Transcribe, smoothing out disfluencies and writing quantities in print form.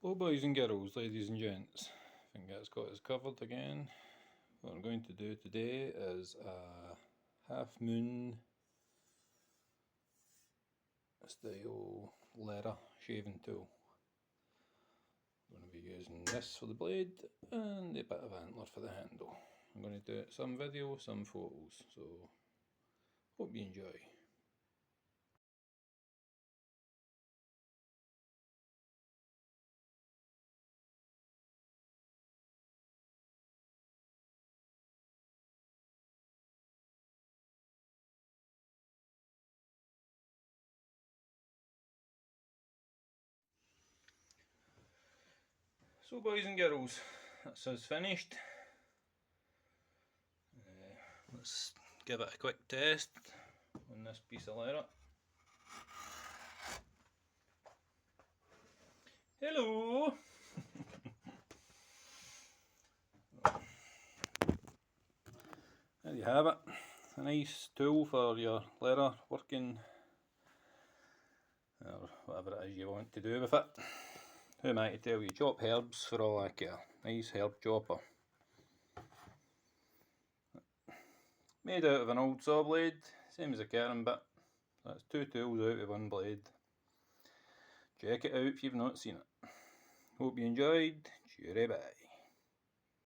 Hello boys and girls, ladies and gents, I think that's got us covered again. What I'm going to do today is a half moon style leather shaving tool. I'm going to be using this for the blade and a bit of antler for the handle. I'm going to do some video, some photos, so hope you enjoy. So boys and girls, that's us finished. Let's give it a quick test on this piece of leather. Hello! There you have it, a nice tool for your leather working or whatever it is you want to do with it. Who am I to tell you? Chop herbs for all I care. Nice herb chopper. Made out of an old saw blade, same as a carving bit. That's two tools out of one blade. Check it out if you've not seen it. Hope you enjoyed. Cheery bye.